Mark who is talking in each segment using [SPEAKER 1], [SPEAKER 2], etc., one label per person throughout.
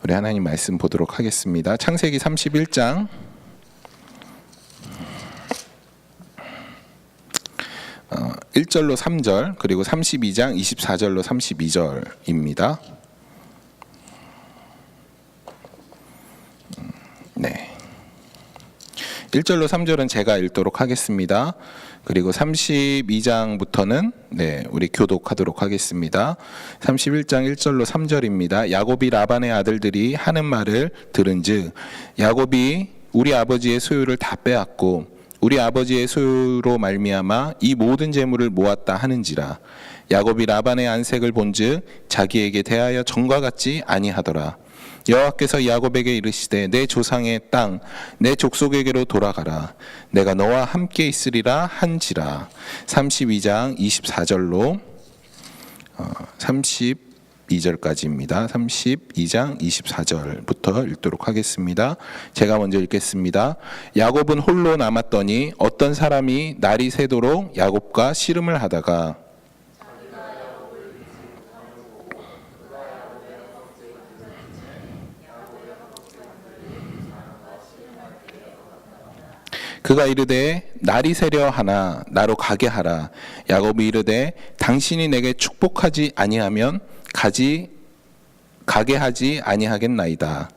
[SPEAKER 1] 우리 하나님 말씀 보도록 하겠습니다. 창세기 31장 1절로 3절 그리고 32장 24절로 32절입니다. 네. 1절로 3절은 제가 읽도록 하겠습니다. 그리고 32장부터는 우리 교독하도록 하겠습니다. 31장 1절로 3절입니다. 야곱이 라반의 아들들이 하는 말을 들은즉 야곱이 우리 아버지의 소유를 다 빼앗고 우리 아버지의 소유로 말미암아 이 모든 재물을 모았다 하는지라. 야곱이 라반의 안색을 본즉 자기에게 대하여 전과 같지 아니하더라. 여호와께서 야곱에게 이르시되 내 조상의 땅 내 족속에게로 돌아가라. 내가 너와 함께 있으리라 한지라. 32장 24절로 32절까지입니다. 32장 24절부터 읽도록 하겠습니다. 제가 먼저 읽겠습니다. 야곱은 홀로 남았더니 어떤 사람이 날이 새도록 야곱과 씨름을 하다가 그가 이르되 날이 새려 하나 나로 가게 하라. 야곱이 이르되 당신이 내게 축복하지 아니하면 가게 하지 아니하겠나이다.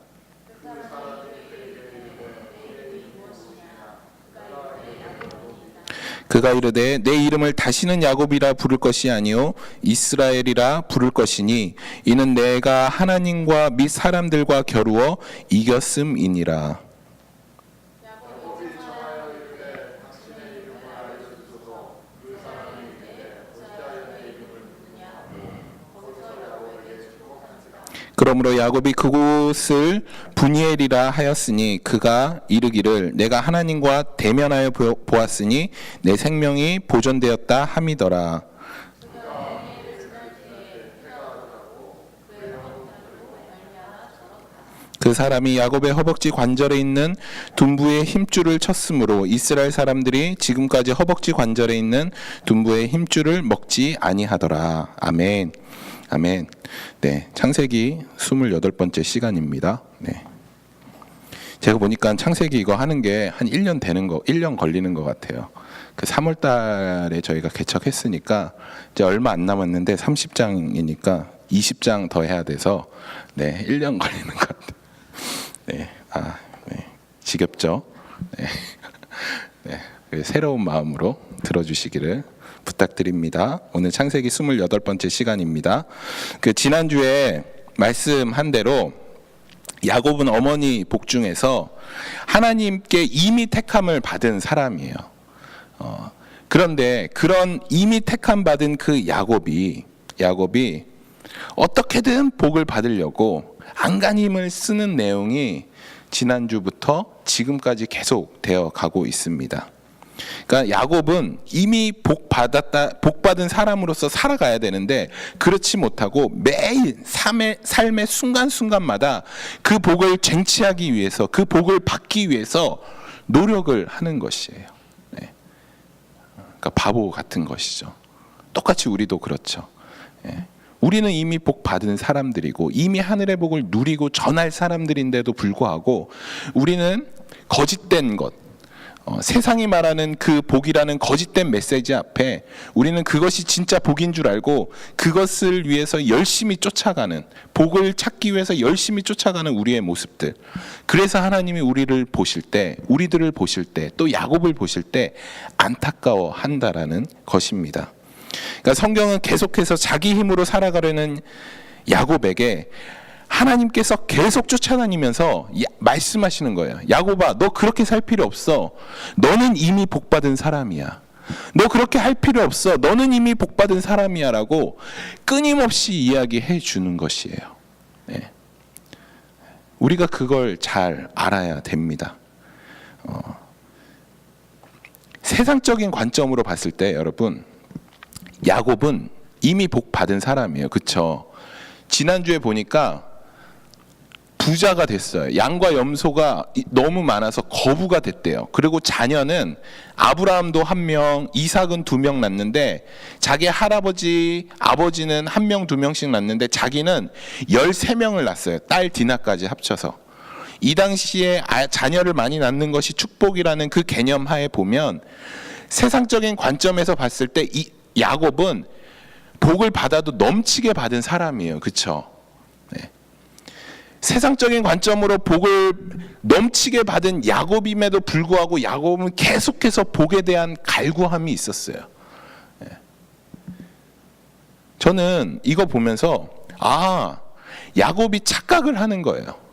[SPEAKER 1] 그가 이르되 내 이름을 다시는 야곱이라 부를 것이 아니요 이스라엘이라 부를 것이니 이는 내가 하나님과 및 사람들과 겨루어 이겼음이니라. 그러므로 야곱이 그곳을 분이엘이라 하였으니 그가 이르기를 내가 하나님과 대면하여 보았으니 내 생명이 보존되었다 함이더라. 그 사람이 야곱의 허벅지 관절에 있는 둔부의 힘줄을 쳤으므로 이스라엘 사람들이 지금까지 허벅지 관절에 있는 둔부의 힘줄을 먹지 아니하더라. 아멘. 아멘. 네, 창세기 28번째 시간입니다. 네. 제가 보니까 창세기 이거 하는 게 한 1년 걸리는 것 같아요. 그 3월 달에 저희가 개척했으니까 이제 얼마 안 남았는데 30장이니까 20장 더 해야 돼서 1년 걸리는 것 같아요. 네. 지겹죠? 네. 새로운 마음으로 들어주시기를 부탁드립니다. 오늘 창세기 28번째 시간입니다. 지난주에 말씀한 대로 야곱은 어머니 복중에서 하나님께 이미 택함을 받은 사람이에요. 그런데 그런 이미 택함 받은 그 야곱이 어떻게든 복을 받으려고 안간힘을 쓰는 내용이 지난주부터 지금까지 계속 되어 가고 있습니다. 그러니까 야곱은 이미 복 받은 사람으로서 살아가야 되는데 그렇지 못하고 매일 삶의 순간순간마다 그 복을 쟁취하기 위해서 그 복을 받기 위해서 노력을 하는 것이에요. 그러니까 바보 같은 것이죠. 똑같이 우리도 그렇죠. 우리는 이미 복 받은 사람들이고 이미 하늘의 복을 누리고 전할 사람들인데도 불구하고 우리는 거짓된 것, 세상이 말하는 그 복이라는 거짓된 메시지 앞에 우리는 그것이 진짜 복인 줄 알고 그것을 위해서 열심히 쫓아가는, 복을 찾기 위해서 열심히 쫓아가는 우리의 모습들. 그래서 하나님이 우리들을 보실 때 또 야곱을 보실 때 안타까워 한다라는 것입니다. 그러니까 성경은 계속해서 자기 힘으로 살아가려는 야곱에게 하나님께서 계속 쫓아다니면서 말씀하시는 거예요. 야곱아, 너 그렇게 살 필요 없어. 너는 이미 복받은 사람이야. 너 그렇게 할 필요 없어. 너는 이미 복받은 사람이야 라고 끊임없이 이야기해 주는 것이에요. 우리가 그걸 잘 알아야 됩니다. 세상적인 관점으로 봤을 때 여러분, 야곱은 이미 복받은 사람이에요. 그렇죠? 지난주에 보니까 부자가 됐어요. 양과 염소가 너무 많아서 거부가 됐대요. 그리고 자녀는 아브라함도 1명, 이삭은 2명 낳는데 자기 할아버지, 아버지는 1명, 2명씩 낳는데 자기는 13명을 낳았어요. 딸 디나까지 합쳐서. 이 당시에 자녀를 많이 낳는 것이 축복이라는 그 개념 하에 보면 세상적인 관점에서 봤을 때 이 야곱은 복을 받아도 넘치게 받은 사람이에요. 그렇죠? 네. 세상적인 관점으로 복을 넘치게 받은 야곱임에도 불구하고 야곱은 계속해서 복에 대한 갈구함이 있었어요. 네. 저는 이거 보면서 야곱이 착각을 하는 거예요.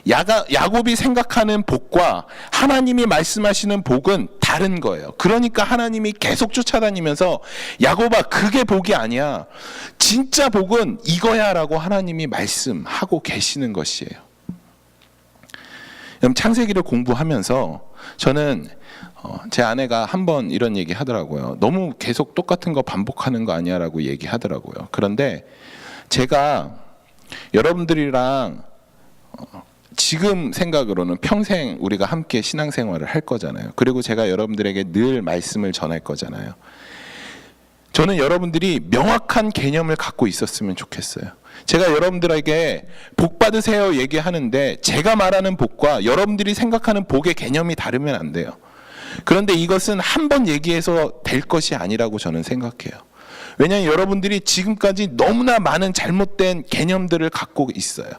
[SPEAKER 1] 야곱이 생각하는 복과 하나님이 말씀하시는 복은 다른 거예요. 그러니까 하나님이 계속 쫓아다니면서 야곱아, 그게 복이 아니야. 진짜 복은 이거야 라고 하나님이 말씀하고 계시는 것이에요. 그럼 창세기를 공부하면서 저는 제 아내가 한번 이런 얘기 하더라고요. 너무 계속 똑같은 거 반복하는 거 아니야 라고 얘기하더라고요. 그런데 제가 여러분들이랑 지금 생각으로는 평생 우리가 함께 신앙생활을 할 거잖아요. 그리고 제가 여러분들에게 늘 말씀을 전할 거잖아요. 저는 여러분들이 명확한 개념을 갖고 있었으면 좋겠어요. 제가 여러분들에게 복 받으세요 얘기하는데 제가 말하는 복과 여러분들이 생각하는 복의 개념이 다르면 안 돼요. 그런데 이것은 한 번 얘기해서 될 것이 아니라고 저는 생각해요. 왜냐하면 여러분들이 지금까지 너무나 많은 잘못된 개념들을 갖고 있어요.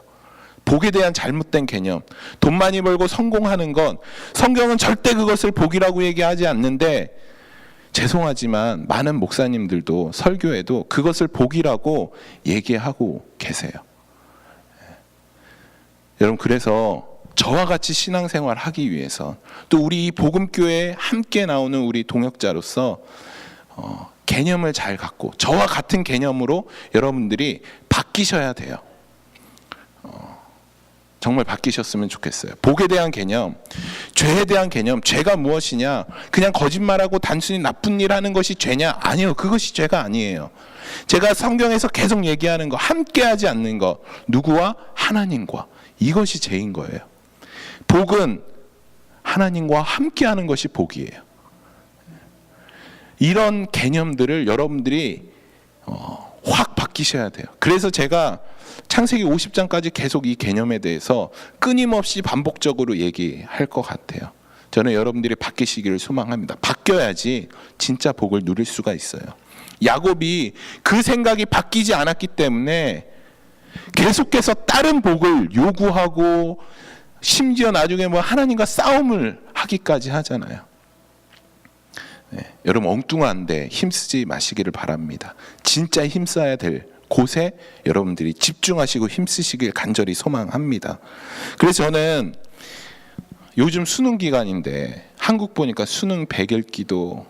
[SPEAKER 1] 복에 대한 잘못된 개념, 돈 많이 벌고 성공하는 건 성경은 절대 그것을 복이라고 얘기하지 않는데 죄송하지만 많은 목사님들도 설교에도 그것을 복이라고 얘기하고 계세요. 여러분, 그래서 저와 같이 신앙생활 하기 위해서 또 우리 이 복음교회에 함께 나오는 우리 동역자로서 개념을 잘 갖고 저와 같은 개념으로 여러분들이 바뀌셔야 돼요. 정말 바뀌셨으면 좋겠어요. 복에 대한 개념, 죄에 대한 개념, 죄가 무엇이냐? 그냥 거짓말하고 단순히 나쁜 일 하는 것이 죄냐? 아니요, 그것이 죄가 아니에요. 제가 성경에서 계속 얘기하는 거, 함께하지 않는 거, 누구와? 하나님과. 이것이 죄인 거예요. 복은 하나님과 함께하는 것이 복이에요. 이런 개념들을 여러분들이 확 바뀌셔야 돼요. 그래서 제가 창세기 50장까지 계속 이 개념에 대해서 끊임없이 반복적으로 얘기할 것 같아요. 저는 여러분들이 바뀌시기를 소망합니다. 바뀌어야지 진짜 복을 누릴 수가 있어요. 야곱이 그 생각이 바뀌지 않았기 때문에 계속해서 다른 복을 요구하고 심지어 나중에 하나님과 싸움을 하기까지 하잖아요. 네, 여러분 엉뚱한데 힘쓰지 마시기를 바랍니다. 진짜 힘써야 될 곳에 여러분들이 집중하시고 힘쓰시길 간절히 소망합니다. 그래서 저는 요즘 수능 기간인데 한국 보니까 수능 100일 기도,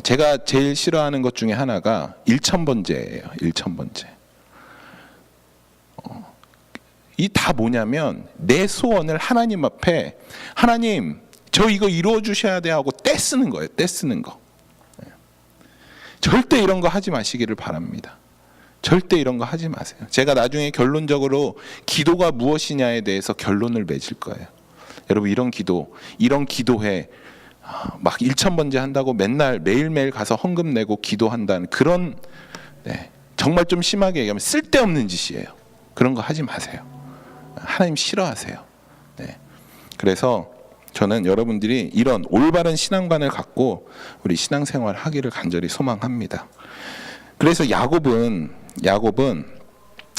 [SPEAKER 1] 제가 제일 싫어하는 것 중에 하나가 1000번제예요. 1000번제. 이 다 뭐냐면 내 소원을 하나님 앞에, 하나님 저 이거 이루어 주셔야 돼 하고 떼쓰는 거예요. 떼쓰는 거. 절대 이런 거 하지 마시기를 바랍니다. 절대 이런 거 하지 마세요. 제가 나중에 결론적으로 기도가 무엇이냐에 대해서 결론을 맺을 거예요. 여러분, 이런 기도회 막 1000번제 한다고 맨날 매일매일 가서 헌금 내고 기도한다는 그런, 정말 좀 심하게 얘기하면 쓸데없는 짓이에요. 그런 거 하지 마세요. 하나님 싫어하세요. 그래서 저는 여러분들이 이런 올바른 신앙관을 갖고 우리 신앙생활 하기를 간절히 소망합니다. 그래서 야곱은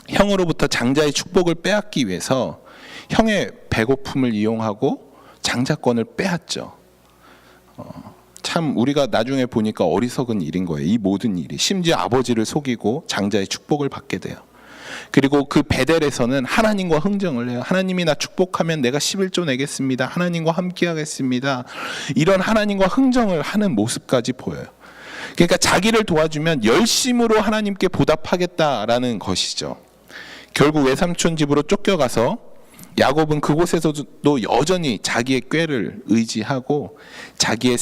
[SPEAKER 1] 형으로부터 장자의 축복을 빼앗기 위해서 형의 배고픔을 이용하고 장자권을 빼앗죠. 참 우리가 나중에 보니까 어리석은 일인 거예요. 이 모든 일이. 심지어 아버지를 속이고 장자의 축복을 받게 돼요. 그리고 그 베델에서는 하나님과 흥정을 해요. 하나님이 나 축복하면 내가 11조 내겠습니다. 하나님과 함께 하겠습니다. 이런 하나님과 흥정을 하는 모습까지 보여요. 그러니까 자기를 도와주면 열심으로 하나님께 보답하겠다라는 것이죠. 결국 외삼촌 집으로 쫓겨가서 야곱은 그곳에서도 여전히 자기의 꾀를 의지하고 자기의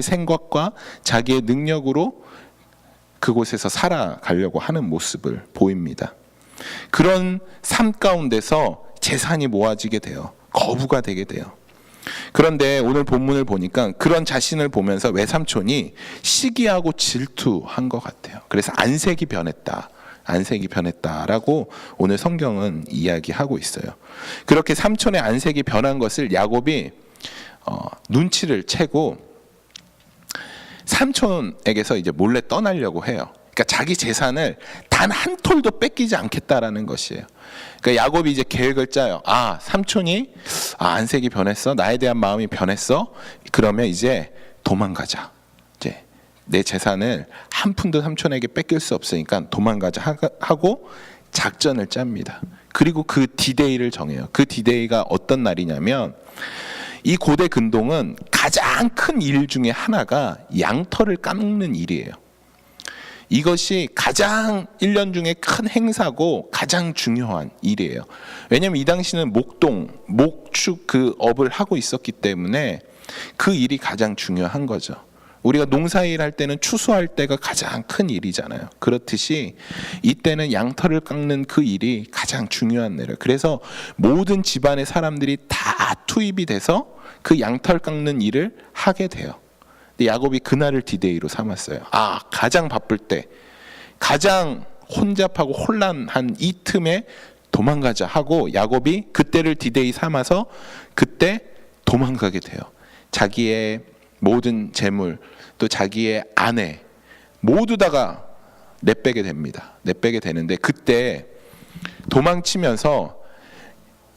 [SPEAKER 1] 생각과 자기의 능력으로 그곳에서 살아가려고 하는 모습을 보입니다. 그런 삶 가운데서 재산이 모아지게 돼요. 거부가 되게 돼요. 그런데 오늘 본문을 보니까 그런 자신을 보면서 외삼촌이 시기하고 질투한 것 같아요. 그래서 안색이 변했다라고 오늘 성경은 이야기하고 있어요. 그렇게 삼촌의 안색이 변한 것을 야곱이 눈치를 채고 삼촌에게서 이제 몰래 떠나려고 해요. 그러니까 자기 재산을 단 한 톨도 뺏기지 않겠다라는 것이에요. 그러니까 야곱이 이제 계획을 짜요. 삼촌이 안색이 변했어. 나에 대한 마음이 변했어. 그러면 이제 도망가자. 이제 내 재산을 한 푼도 삼촌에게 뺏길 수 없으니까 도망가자 하고 작전을 짭니다. 그리고 그 디데이를 정해요. 그 디데이가 어떤 날이냐면 이 고대 근동은 가장 큰 일 중에 하나가 양털을 깎는 일이에요. 이것이 가장 1년 중에 큰 행사고 가장 중요한 일이에요. 왜냐하면 이 당시는 목축 그 업을 하고 있었기 때문에 그 일이 가장 중요한 거죠. 우리가 농사일 할 때는 추수할 때가 가장 큰 일이잖아요. 그렇듯이 이때는 양털을 깎는 그 일이 가장 중요한 일이에요. 그래서 모든 집안의 사람들이 다 투입이 돼서 그 양털 깎는 일을 하게 돼요. 근데 야곱이 그날을 디데이로 삼았어요. 가장 바쁠 때, 가장 혼잡하고 혼란한 이 틈에 도망가자 하고 야곱이 그때를 디데이 삼아서 그때 도망가게 돼요. 자기의 모든 재물, 또 자기의 아내 모두 다가 내빼게 됩니다. 내빼게 되는데 그때 도망치면서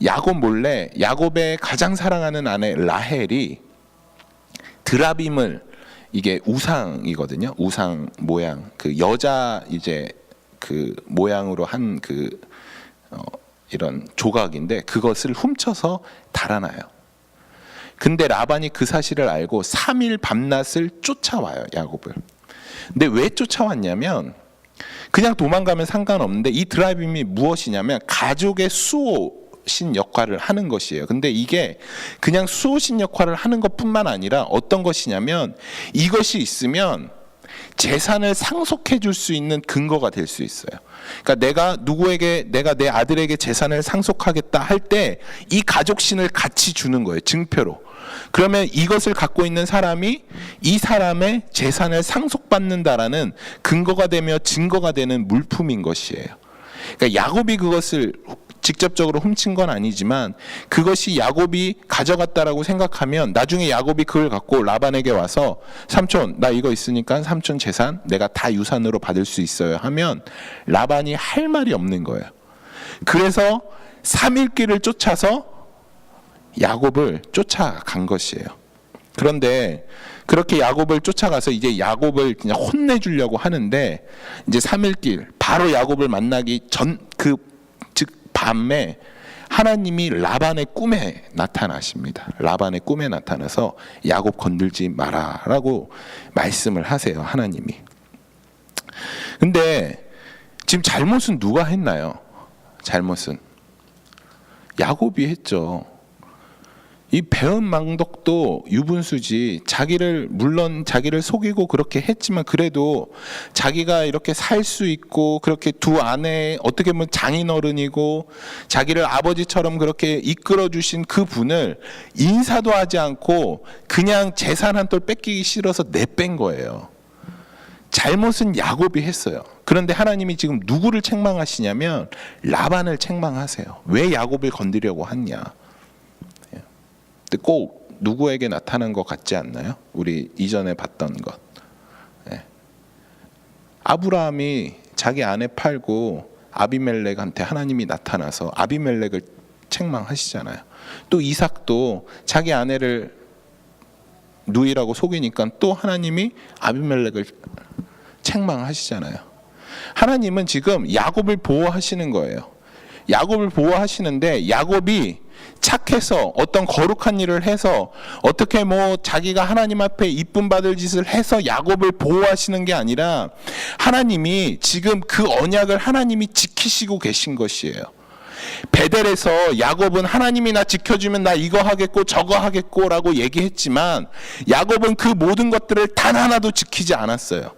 [SPEAKER 1] 야곱 몰래 야곱의 가장 사랑하는 아내 라헬이 드라빔을, 이게 우상이거든요. 우상 모양, 그 여자 이제 그 모양으로 한 이런 조각인데 그것을 훔쳐서 달아나요. 근데 라반이 그 사실을 알고 3일 밤낮을 쫓아와요, 야곱을. 근데 왜 쫓아왔냐면 그냥 도망가면 상관없는데 이 드라빔이 무엇이냐면 가족의 수호신 역할을 하는 것이에요. 근데 이게 그냥 수호신 역할을 하는 것뿐만 아니라 어떤 것이냐면 이것이 있으면 재산을 상속해 줄 수 있는 근거가 될 수 있어요. 그러니까 내가 내 아들에게 재산을 상속하겠다 할 때 이 가족신을 같이 주는 거예요, 증표로. 그러면 이것을 갖고 있는 사람이 이 사람의 재산을 상속받는다라는 근거가 되며 증거가 되는 물품인 것이에요. 그러니까 야곱이 그것을 직접적으로 훔친 건 아니지만 그것이 야곱이 가져갔다라고 생각하면 나중에 야곱이 그걸 갖고 라반에게 와서 삼촌 나 이거 있으니까 삼촌 재산 내가 다 유산으로 받을 수 있어요 하면 라반이 할 말이 없는 거예요. 그래서 3일 길을 쫓아서 야곱을 쫓아간 것이에요. 그런데 그렇게 야곱을 쫓아가서 이제 야곱을 그냥 혼내주려고 하는데 이제 3일 길 바로 야곱을 만나기 전 즉 밤에 하나님이 라반의 꿈에 나타나십니다. 라반의 꿈에 나타나서 야곱 건들지 마라라고 말씀을 하세요, 하나님이. 근데 지금 잘못은 누가 했나요? 잘못은 야곱이 했죠. 이 배은망덕도 유분수지. 물론 자기를 속이고 그렇게 했지만 그래도 자기가 이렇게 살 수 있고 그렇게 두 아내 어떻게 보면 장인어른이고 자기를 아버지처럼 그렇게 이끌어 주신 그 분을 인사도 하지 않고 그냥 재산 한 톨 뺏기기 싫어서 내뺀 거예요. 잘못은 야곱이 했어요. 그런데 하나님이 지금 누구를 책망하시냐면 라반을 책망하세요. 왜 야곱을 건드리려고 하냐. 꼭 누구에게 나타난 것 같지 않나요? 우리 이전에 봤던 것. 아브라함이 자기 아내 팔고 아비멜렉한테 하나님이 나타나서 아비멜렉을 책망하시잖아요. 또 이삭도 자기 아내를 누이라고 속이니까 또 하나님이 아비멜렉을 책망하시잖아요. 하나님은 지금 야곱을 보호하시는 거예요. 야곱을 보호하시는데 야곱이 착해서 어떤 거룩한 일을 해서 어떻게 자기가 하나님 앞에 이쁨 받을 짓을 해서 야곱을 보호하시는 게 아니라 하나님이 지금 그 언약을 하나님이 지키시고 계신 것이에요. 베델에서 야곱은 하나님이 나 지켜주면 나 이거 하겠고 저거 하겠고 라고 얘기했지만 야곱은 그 모든 것들을 단 하나도 지키지 않았어요.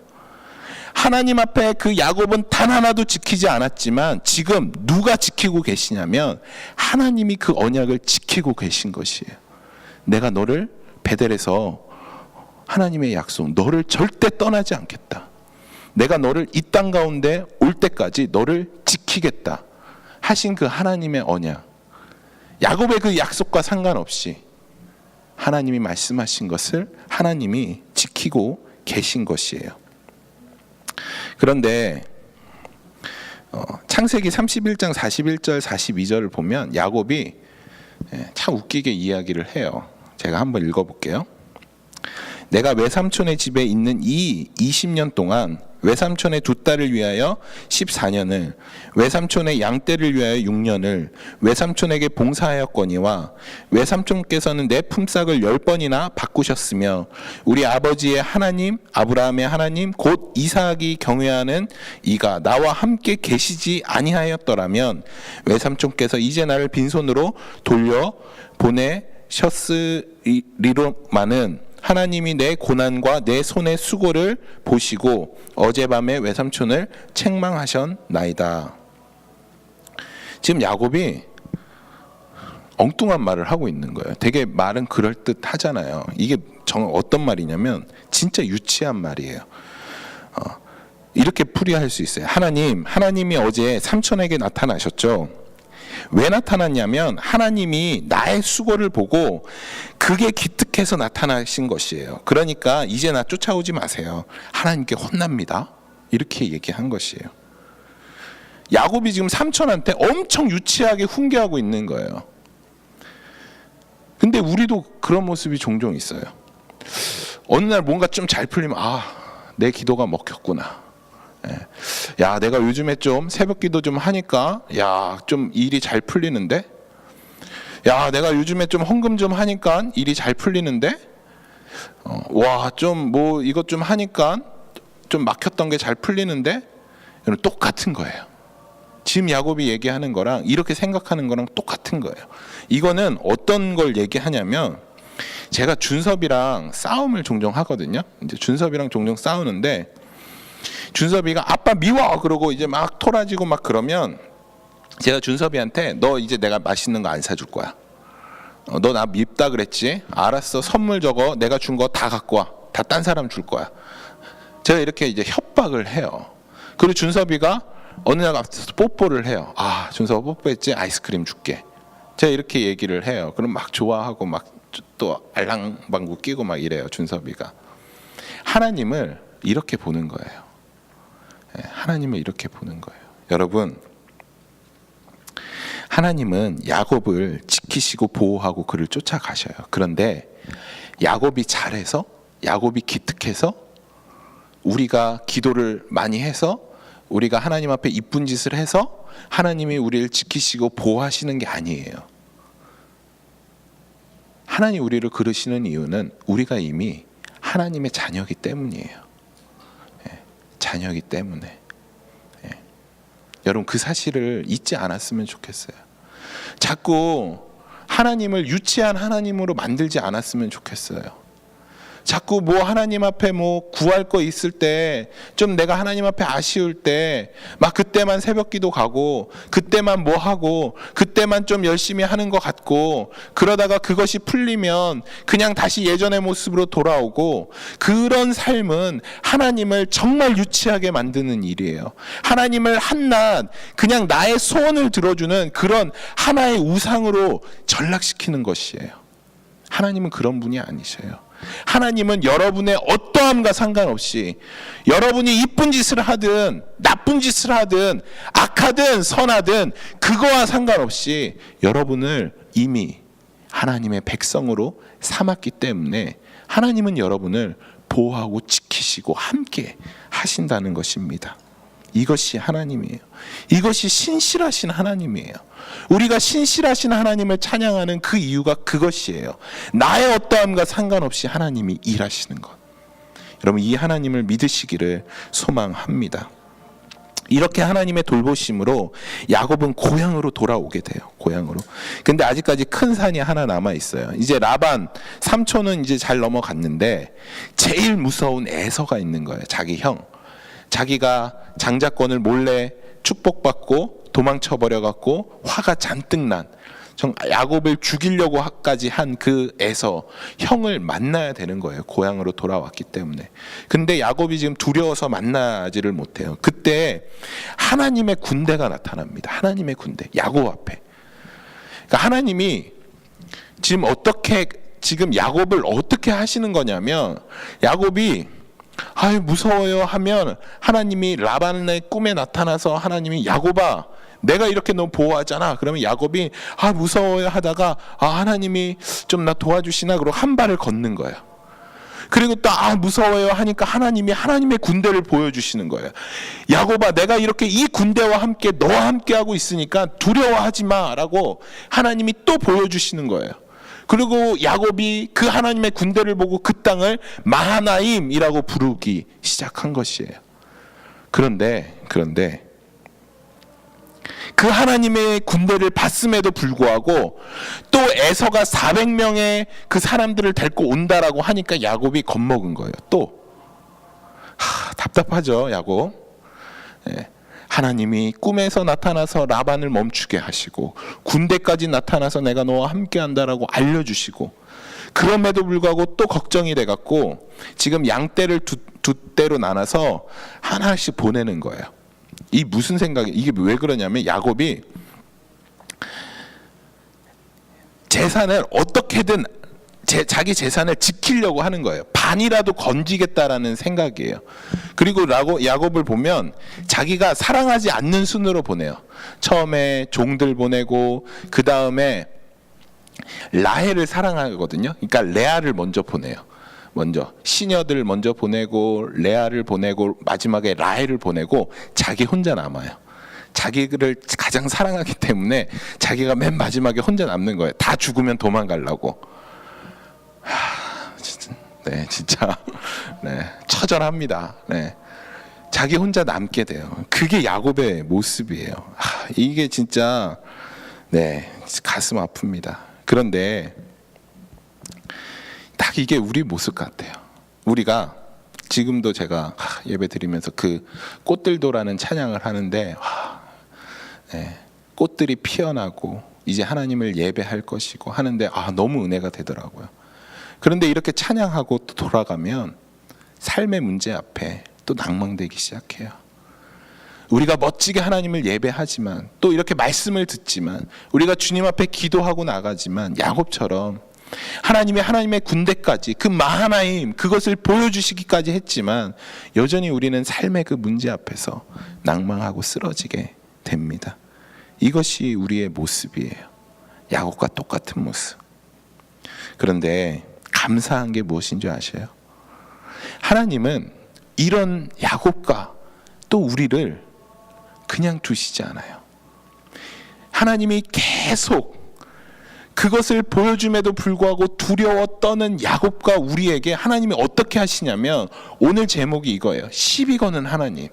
[SPEAKER 1] 하나님 앞에 그 야곱은 단 하나도 지키지 않았지만 지금 누가 지키고 계시냐면 하나님이 그 언약을 지키고 계신 것이에요. 내가 너를 베델에서 하나님의 약속, 너를 절대 떠나지 않겠다. 내가 너를 이 땅 가운데 올 때까지 너를 지키겠다 하신 그 하나님의 언약, 야곱의 그 약속과 상관없이 하나님이 말씀하신 것을 하나님이 지키고 계신 것이에요. 그런데 창세기 31장 41절 42절을 보면 야곱이 참 웃기게 이야기를 해요. 제가 한번 읽어볼게요. 내가 외삼촌의 집에 있는 이 20년 동안 외삼촌의 두 딸을 위하여 14년을, 외삼촌의 양떼를 위하여 6년을 외삼촌에게 봉사하였거니와 외삼촌께서는 내 품삯을 10번이나 바꾸셨으며 우리 아버지의 하나님 아브라함의 하나님 곧 이삭이 경외하는 이가 나와 함께 계시지 아니하였더라면 외삼촌께서 이제 나를 빈손으로 돌려 보내셨으리로마는 하나님이 내 고난과 내 손의 수고를 보시고 어젯밤에 외삼촌을 책망하셨나이다. 지금 야곱이 엉뚱한 말을 하고 있는 거예요. 되게 말은 그럴듯하잖아요. 이게 어떤 말이냐면 진짜 유치한 말이에요. 이렇게 풀이할 수 있어요. 하나님이 어제 삼촌에게 나타나셨죠. 왜 나타났냐면 하나님이 나의 수고를 보고 그게 기특해서 나타나신 것이에요. 그러니까 이제 나 쫓아오지 마세요. 하나님께 혼납니다. 이렇게 얘기한 것이에요. 야곱이 지금 삼촌한테 엄청 유치하게 훈계하고 있는 거예요. 근데 우리도 그런 모습이 종종 있어요. 어느 날 뭔가 좀 잘 풀리면 내 기도가 먹혔구나. 야, 내가 요즘에 좀 새벽기도 좀 하니까 좀 일이 잘 풀리는데, 야, 내가 요즘에 좀 헌금 좀 하니까 일이 잘 풀리는데, 좀 뭐 이것 좀 하니까 좀 막혔던 게 잘 풀리는데, 똑같은 거예요. 지금 야곱이 얘기하는 거랑 이렇게 생각하는 거랑 똑같은 거예요. 이거는 어떤 걸 얘기하냐면, 제가 준섭이랑 싸움을 종종 하거든요. 이제 준섭이랑 종종 싸우는데 준섭이가 아빠 미워 그러고 이제 막 토라지고 막 그러면 제가 준섭이한테 너 이제 내가 맛있는 거 안 사줄 거야. 너 나 밉다 그랬지? 알았어. 선물 저거 내가 준 거 다 갖고 와. 다 딴 사람 줄 거야. 제가 이렇게 이제 협박을 해요. 그리고 준섭이가 어느 날 앞에서 뽀뽀를 해요. 준섭아 뽀뽀했지? 아이스크림 줄게. 제가 이렇게 얘기를 해요. 그럼 막 좋아하고 막 또 알랑방구 끼고 막 이래요. 준섭이가. 하나님을 이렇게 보는 거예요. 하나님을 이렇게 보는 거예요. 여러분, 하나님은 야곱을 지키시고 보호하고 그를 쫓아가셔요. 그런데 야곱이 잘해서, 야곱이 기특해서, 우리가 기도를 많이 해서, 우리가 하나님 앞에 이쁜 짓을 해서 하나님이 우리를 지키시고 보호하시는 게 아니에요. 하나님 우리를 그러시는 이유는 우리가 이미 하나님의 자녀이기 때문이에요. 자녀이기 때문에. 여러분, 그 사실을 잊지 않았으면 좋겠어요. 자꾸 하나님을 유치한 하나님으로 만들지 않았으면 좋겠어요. 자꾸 뭐 하나님 앞에 뭐 구할 거 있을 때, 좀 내가 하나님 앞에 아쉬울 때 막 그때만 새벽기도 가고, 그때만 뭐 하고, 그때만 좀 열심히 하는 것 같고, 그러다가 그것이 풀리면 그냥 다시 예전의 모습으로 돌아오고, 그런 삶은 하나님을 정말 유치하게 만드는 일이에요. 하나님을 한낱 그냥 나의 소원을 들어주는 그런 하나의 우상으로 전락시키는 것이에요. 하나님은 그런 분이 아니셔요. 하나님은 여러분의 어떠함과 상관없이, 여러분이 이쁜 짓을 하든 나쁜 짓을 하든 악하든 선하든 그거와 상관없이 여러분을 이미 하나님의 백성으로 삼았기 때문에 하나님은 여러분을 보호하고 지키시고 함께 하신다는 것입니다. 이것이 하나님이에요. 이것이 신실하신 하나님이에요. 우리가 신실하신 하나님을 찬양하는 그 이유가 그것이에요. 나의 어떠함과 상관없이 하나님이 일하시는 것. 여러분, 이 하나님을 믿으시기를 소망합니다. 이렇게 하나님의 돌보심으로 야곱은 고향으로 돌아오게 돼요. 고향으로. 근데 아직까지 큰 산이 하나 남아 있어요. 이제 라반 삼촌은 이제 잘 넘어갔는데 제일 무서운 에서가 있는 거예요. 자기 형. 자기가 장자권을 몰래 축복받고 도망쳐 버려 갖고 화가 잔뜩 난 야곱을 죽이려고까지 한 그 에서 형을 만나야 되는 거예요. 고향으로 돌아왔기 때문에. 근데 야곱이 지금 두려워서 만나지를 못해요. 그때 하나님의 군대가 나타납니다. 하나님의 군대, 야곱 앞에. 그러니까 하나님이 지금 야곱을 어떻게 하시는 거냐면, 야곱이 무서워요 하면 하나님이 라반의 꿈에 나타나서 하나님이 야곱아 내가 이렇게 너 보호하잖아. 그러면 야곱이 무서워요 하다가 하나님이 좀 나 도와주시나 그러고 한 발을 걷는 거예요. 그리고 또 무서워요 하니까 하나님이 하나님의 군대를 보여주시는 거예요. 야곱아 내가 이렇게 이 군대와 함께 너와 함께 하고 있으니까 두려워하지 마라고 하나님이 또 보여주시는 거예요. 그리고 야곱이 그 하나님의 군대를 보고 그 땅을 마하나임이라고 부르기 시작한 것이에요. 그런데 그 하나님의 군대를 봤음에도 불구하고 또 에서가 400명의 그 사람들을 데리고 온다라고 하니까 야곱이 겁먹은 거예요. 또 답답하죠, 야곱. 하나님이 꿈에서 나타나서 라반을 멈추게 하시고 군대까지 나타나서 내가 너와 함께한다라고 알려주시고, 그럼에도 불구하고 또 걱정이 돼갖고 지금 양떼를 두 떼로 나눠서 하나씩 보내는 거예요. 이 무슨 생각이, 이게 왜 그러냐면 야곱이 재산을 어떻게든 자기 재산을 지키려고 하는 거예요. 반이라도 건지겠다라는 생각이에요. 그리고 야곱을 보면 자기가 사랑하지 않는 순으로 보내요. 처음에 종들 보내고 그 다음에 라헬을 사랑하거든요. 그러니까 레아를 먼저 보내요. 먼저 시녀들 먼저 보내고 레아를 보내고 마지막에 라헬을 보내고 자기 혼자 남아요. 자기를 가장 사랑하기 때문에 자기가 맨 마지막에 혼자 남는 거예요. 다 죽으면 도망가려고. 진짜 처절합니다. 자기 혼자 남게 돼요. 그게 야곱의 모습이에요. 이게 진짜 가슴 아픕니다. 그런데 딱 이게 우리 모습 같아요. 우리가 지금도 제가 예배 드리면서 그 꽃들도라는 찬양을 하는데 꽃들이 피어나고 이제 하나님을 예배할 것이고 하는데 너무 은혜가 되더라고요. 그런데 이렇게 찬양하고 또 돌아가면 삶의 문제 앞에 또 낭망되기 시작해요. 우리가 멋지게 하나님을 예배하지만 또 이렇게 말씀을 듣지만 우리가 주님 앞에 기도하고 나가지만 야곱처럼 하나님의 군대까지 그 마하나임 그것을 보여주시기까지 했지만 여전히 우리는 삶의 그 문제 앞에서 낭망하고 쓰러지게 됩니다. 이것이 우리의 모습이에요. 야곱과 똑같은 모습. 그런데 감사한 게 무엇인 줄 아세요? 하나님은 이런 야곱과 또 우리를 그냥 두시지 않아요. 하나님이 계속 그것을 보여줌에도 불구하고 두려워 떠는 야곱과 우리에게 하나님이 어떻게 하시냐면 오늘 제목이 이거예요. 시비 거는 하나님.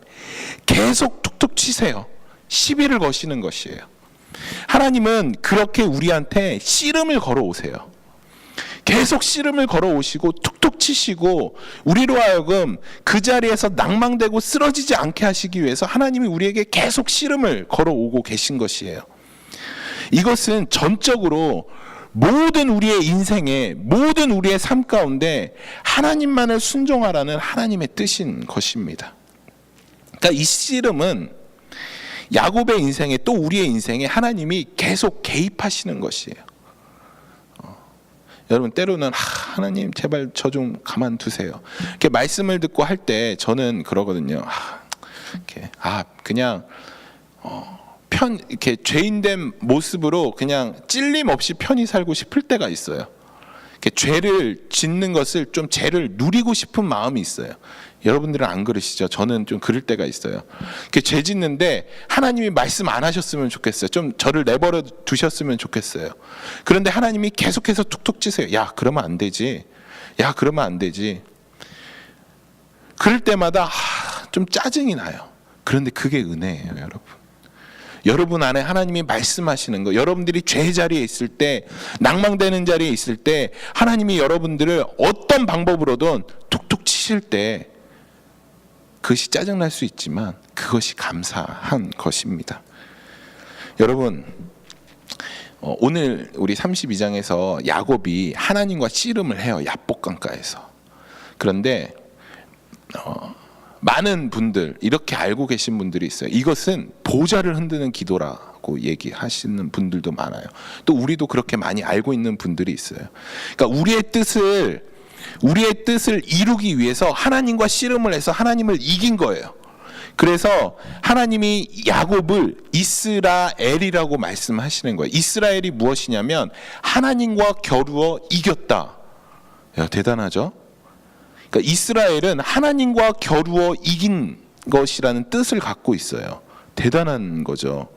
[SPEAKER 1] 계속 툭툭 치세요. 시비를 거시는 것이에요. 하나님은 그렇게 우리한테 씨름을 걸어오세요. 계속 씨름을 걸어오시고 툭툭 치시고 우리로 하여금 그 자리에서 낭망되고 쓰러지지 않게 하시기 위해서 하나님이 우리에게 계속 씨름을 걸어오고 계신 것이에요. 이것은 전적으로 모든 우리의 인생에 모든 우리의 삶 가운데 하나님만을 순종하라는 하나님의 뜻인 것입니다. 그러니까 이 씨름은 야곱의 인생에 또 우리의 인생에 하나님이 계속 개입하시는 것이에요. 여러분 때로는 하나님 제발 저 좀 가만두세요. 이렇게 말씀을 듣고 할 때 저는 그러거든요. 그냥 이렇게 죄인된 모습으로 그냥 찔림 없이 편히 살고 싶을 때가 있어요. 이렇게 죄를 짓는 것을 좀 죄를 누리고 싶은 마음이 있어요. 여러분들은 안 그러시죠? 저는 좀 그럴 때가 있어요. 이렇게 죄 짓는데 하나님이 말씀 안 하셨으면 좋겠어요. 좀 저를 내버려 두셨으면 좋겠어요. 그런데 하나님이 계속해서 툭툭 치세요. 야, 그러면 안 되지. 야, 그러면 안 되지. 그럴 때마다 좀 짜증이 나요. 그런데 그게 은혜예요, 여러분. 여러분 안에 하나님이 말씀하시는 거, 여러분들이 죄 자리에 있을 때, 낭망되는 자리에 있을 때 하나님이 여러분들을 어떤 방법으로든 툭툭 치실 때 그것이 짜증날 수 있지만 그것이 감사한 것입니다. 여러분, 오늘 우리 32장에서 야곱이 하나님과 씨름을 해요. 야복강가에서. 그런데 많은 분들, 이렇게 알고 계신 분들이 있어요. 이것은 보좌를 흔드는 기도라고 얘기하시는 분들도 많아요. 또 우리도 그렇게 많이 알고 있는 분들이 있어요. 그러니까 우리의 뜻을 이루기 위해서 하나님과 씨름을 해서 하나님을 이긴 거예요. 그래서 하나님이 야곱을 이스라엘이라고 말씀하시는 거예요. 이스라엘이 무엇이냐면 하나님과 겨루어 이겼다. 야, 대단하죠? 그러니까 이스라엘은 하나님과 겨루어 이긴 것이라는 뜻을 갖고 있어요. 대단한 거죠.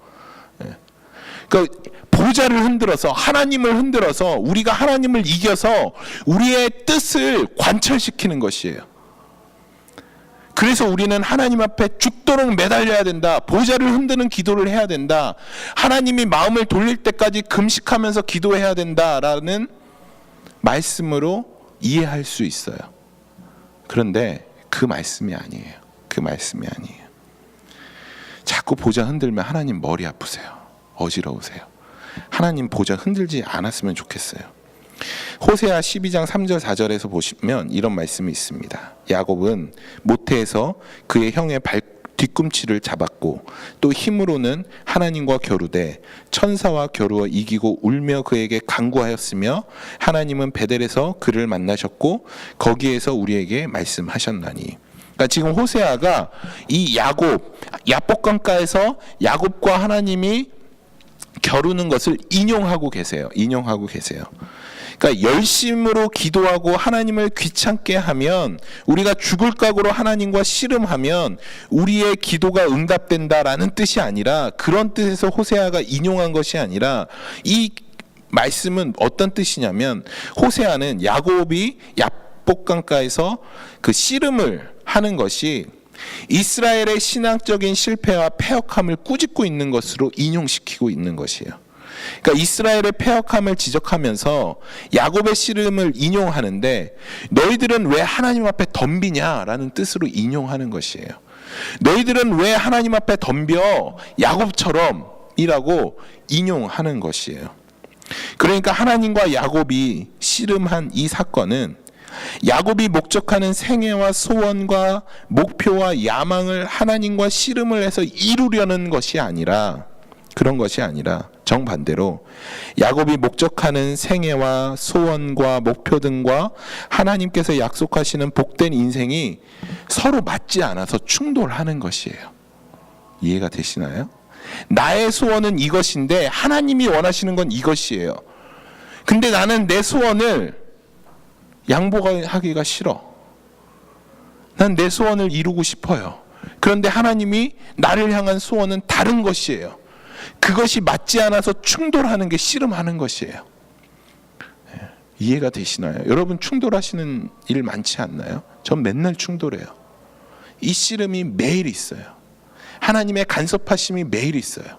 [SPEAKER 1] 그러니까 보좌를 흔들어서, 하나님을 흔들어서 우리가 하나님을 이겨서 우리의 뜻을 관철시키는 것이에요. 그래서 우리는 하나님 앞에 죽도록 매달려야 된다. 보좌를 흔드는 기도를 해야 된다. 하나님이 마음을 돌릴 때까지 금식하면서 기도해야 된다라는 말씀으로 이해할 수 있어요. 그런데 그 말씀이 아니에요. 그 말씀이 아니에요. 자꾸 보좌 흔들면 하나님 머리 아프세요. 어지러우세요. 하나님 보좌 흔들지 않았으면 좋겠어요. 호세아 12장 3절 4절에서 보시면 이런 말씀이 있습니다. 야곱은 모태에서 그의 형의 뒤꿈치를 잡았고 또 힘으로는 하나님과 겨루되 천사와 겨루어 이기고 울며 그에게 간구하였으며 하나님은 베델에서 그를 만나셨고 거기에서 우리에게 말씀하셨나니. 그러니까 지금 호세아가 이 야복강가에서 야곱과 하나님이 겨루는 것을 인용하고 계세요. 그러니까 열심으로 기도하고 하나님을 귀찮게 하면, 우리가 죽을 각오로 하나님과 씨름하면 우리의 기도가 응답된다라는 뜻이 아니라, 그런 뜻에서 호세아가 인용한 것이 아니라, 이 말씀은 어떤 뜻이냐면, 호세아는 야곱이 야복강가에서 그 씨름을 하는 것이 이스라엘의 신앙적인 실패와 패역함을 꾸짖고 있는 것으로 인용시키고 있는 것이에요. 그러니까 이스라엘의 패역함을 지적하면서 야곱의 씨름을 인용하는데, 너희들은 왜 하나님 앞에 덤비냐라는 뜻으로 인용하는 것이에요. 너희들은 왜 하나님 앞에 덤벼? 야곱처럼이라고 인용하는 것이에요. 그러니까 하나님과 야곱이 씨름한 이 사건은 야곱이 목적하는 생애와 소원과 목표와 야망을 하나님과 씨름을 해서 이루려는 것이 아니라, 그런 것이 아니라 정반대로 야곱이 목적하는 생애와 소원과 목표 등과 하나님께서 약속하시는 복된 인생이 서로 맞지 않아서 충돌하는 것이에요. 이해가 되시나요? 나의 소원은 이것인데 하나님이 원하시는 건 이것이에요. 근데 나는 내 소원을 양보하기가 싫어. 난 내 소원을 이루고 싶어요. 그런데 하나님이 나를 향한 소원은 다른 것이에요. 그것이 맞지 않아서 충돌하는 게 씨름하는 것이에요. 이해가 되시나요? 여러분 충돌하시는 일 많지 않나요? 전 맨날 충돌해요. 이 씨름이 매일 있어요. 하나님의 간섭하심이 매일 있어요.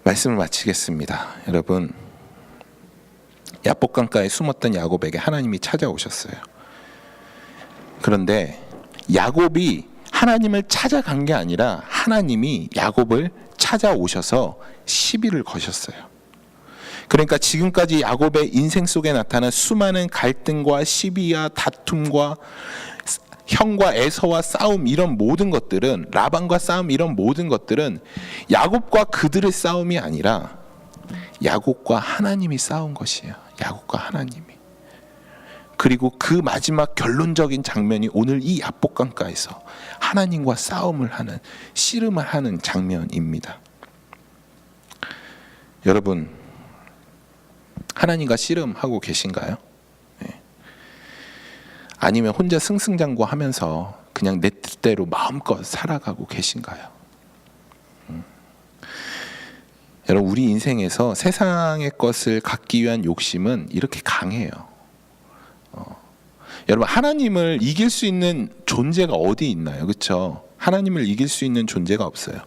[SPEAKER 1] 말씀을 마치겠습니다. 여러분, 야복강가에 숨었던 야곱에게 하나님이 찾아오셨어요. 그런데 야곱이 하나님을 찾아간 게 아니라 하나님이 야곱을 찾아오셔서 시비를 거셨어요. 그러니까 지금까지 야곱의 인생 속에 나타난 수많은 갈등과 시비와 다툼과 형과 에서와 싸움, 이런 모든 것들은, 라반과 싸움, 이런 모든 것들은 야곱과 그들의 싸움이 아니라 야곱과 하나님이 싸운 것이에요. 야곱과 하나님이. 그리고 그 마지막 결론적인 장면이 오늘 이 야복강가에서 하나님과 싸움을 하는, 씨름을 하는 장면입니다. 여러분, 하나님과 씨름하고 계신가요? 네. 아니면 혼자 승승장구하면서 그냥 내 뜻대로 마음껏 살아가고 계신가요? 여러분, 우리 인생에서 세상의 것을 갖기 위한 욕심은 이렇게 강해요. 여러분, 하나님을 이길 수 있는 존재가 어디 있나요? 그렇죠? 하나님을 이길 수 있는 존재가 없어요.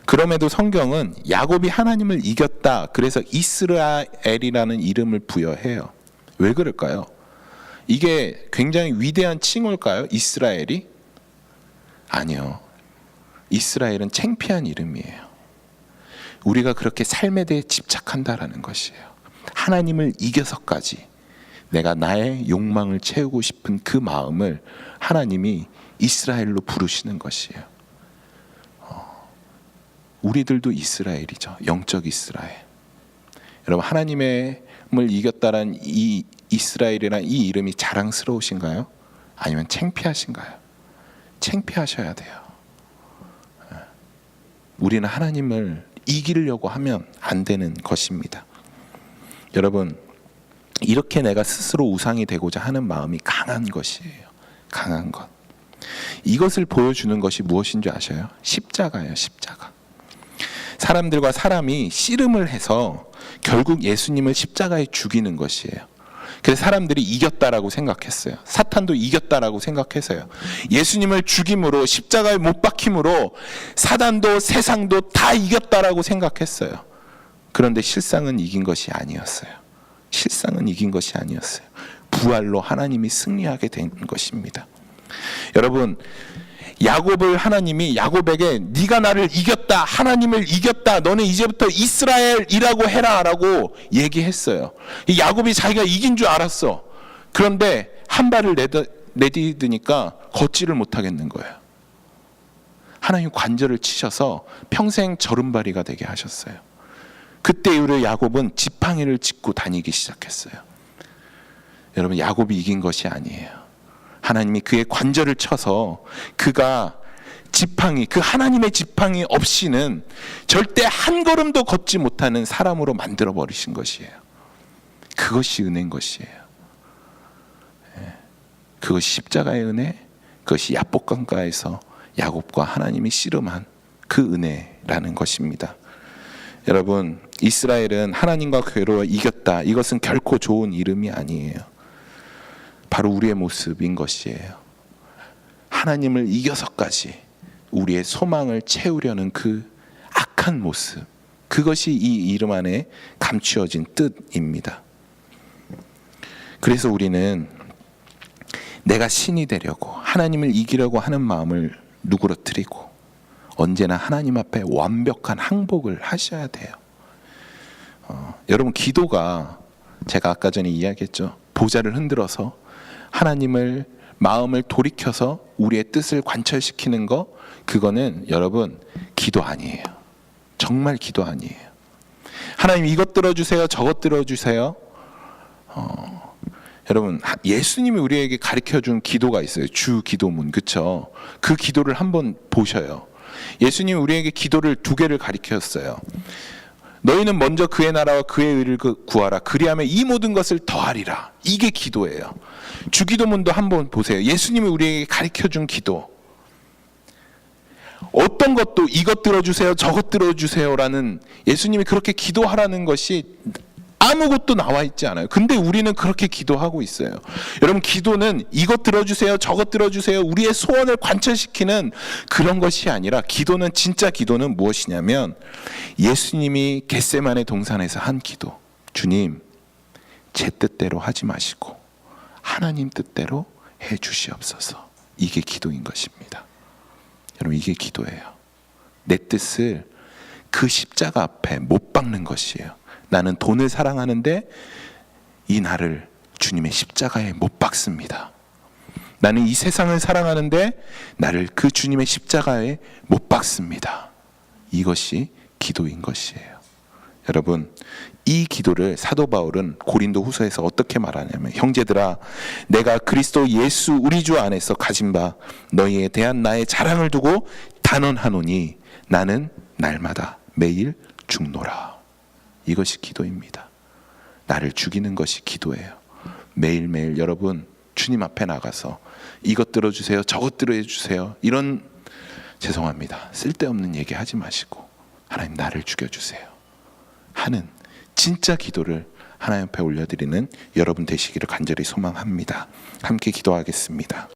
[SPEAKER 1] 그럼에도 성경은 야곱이 하나님을 이겼다, 그래서 이스라엘이라는 이름을 부여해요. 왜 그럴까요? 이게 굉장히 위대한 칭호일까요? 이스라엘이? 아니요. 이스라엘은 창피한 이름이에요. 우리가 그렇게 삶에 대해 집착한다라는 것이에요. 하나님을 이겨서까지 내가 나의 욕망을 채우고 싶은 그 마음을 하나님이 이스라엘로 부르시는 것이에요. 우리들도 이스라엘이죠. 영적 이스라엘. 여러분, 하나님을 이겼다라는 이 이스라엘이라는 이 이름이 자랑스러우신가요? 아니면 창피하신가요? 창피하셔야 돼요. 우리는 하나님을 이기려고 하면 안 되는 것입니다. 여러분, 이렇게 내가 스스로 우상이 되고자 하는 마음이 강한 것이에요. 강한 것. 이것을 보여주는 것이 무엇인 줄 아셔요? 십자가예요. 십자가. 사람들과 사람이 씨름을 해서 결국 예수님을 십자가에 죽이는 것이에요. 그래서 사람들이 이겼다라고 생각했어요. 사탄도 이겼다라고 생각했어요. 예수님을 죽임으로, 십자가에 못 박힘으로 사단도 세상도 다 이겼다라고 생각했어요. 그런데 실상은 이긴 것이 아니었어요. 실상은 이긴 것이 아니었어요. 부활로 하나님이 승리하게 된 것입니다. 여러분, 야곱을 하나님이 야곱에게 네가 나를 이겼다, 하나님을 이겼다, 너는 이제부터 이스라엘이라고 해라 라고 얘기했어요. 야곱이 자기가 이긴 줄 알았어. 그런데 한 발을 내디드니까 걷지를 못하겠는 거예요. 하나님 관절을 치셔서 평생 저른발이가 되게 하셨어요. 그때 이후로 야곱은 지팡이를 짚고 다니기 시작했어요. 여러분, 야곱이 이긴 것이 아니에요. 하나님이 그의 관절을 쳐서 그가 지팡이, 그 하나님의 지팡이 없이는 절대 한 걸음도 걷지 못하는 사람으로 만들어 버리신 것이에요. 그것이 은혜인 것이에요. 그것이 십자가의 은혜, 그것이 야복강가에서 야곱과 하나님이 씨름한 그 은혜라는 것입니다. 여러분, 이스라엘은 하나님과 괴로워 이겼다. 이것은 결코 좋은 이름이 아니에요. 바로 우리의 모습인 것이에요. 하나님을 이겨서까지 우리의 소망을 채우려는 그 악한 모습, 그것이 이 이름 안에 감추어진 뜻입니다. 그래서 우리는 내가 신이 되려고, 하나님을 이기려고 하는 마음을 누그러뜨리고 언제나 하나님 앞에 완벽한 항복을 하셔야 돼요. 여러분, 기도가 제가 아까 전에 이야기했죠. 보좌를 흔들어서 하나님을 마음을 돌이켜서 우리의 뜻을 관철시키는 거, 그거는 여러분 기도 아니에요. 정말 기도 아니에요. 하나님 이것 들어주세요, 저것 들어주세요. 여러분, 예수님이 우리에게 가르쳐준 기도가 있어요. 주 기도문, 그렇죠? 그 기도를 한번 보셔요. 예수님이 우리에게 기도를 두 개를 가르쳤어요. 너희는 먼저 그의 나라와 그의 의를 구하라. 그리하면 이 모든 것을 더하리라. 이게 기도예요. 주기도문도 한번 보세요. 예수님이 우리에게 가르쳐준 기도. 어떤 것도 이것 들어주세요, 저것 들어주세요라는, 예수님이 그렇게 기도하라는 것이 아무것도 나와 있지 않아요. 근데 우리는 그렇게 기도하고 있어요. 여러분, 기도는 이것 들어주세요, 저것 들어주세요, 우리의 소원을 관철시키는 그런 것이 아니라, 기도는, 진짜 기도는 무엇이냐면 예수님이 겟세마네 동산에서 한 기도. 주님, 제 뜻대로 하지 마시고 하나님 뜻대로 해 주시옵소서. 이게 기도인 것입니다. 여러분, 이게 기도예요. 내 뜻을 그 십자가 앞에 못 박는 것이에요. 나는 돈을 사랑하는데 이 나를 주님의 십자가에 못 박습니다. 나는 이 세상을 사랑하는데 나를 그 주님의 십자가에 못 박습니다. 이것이 기도인 것이에요. 여러분, 이 기도를 사도 바울은 고린도 후서에서 어떻게 말하냐면, 형제들아, 내가 그리스도 예수 우리 주 안에서 가진 바 너희에 대한 나의 자랑을 두고 단언하노니 나는 날마다 매일 죽노라. 이것이 기도입니다. 나를 죽이는 것이 기도예요. 매일매일 여러분, 주님 앞에 나가서 이것 들어주세요, 저것 들어주세요, 이런, 죄송합니다, 쓸데없는 얘기 하지 마시고 하나님 나를 죽여주세요 하는 진짜 기도를 하나님 앞에 올려드리는 여러분 되시기를 간절히 소망합니다. 함께 기도하겠습니다.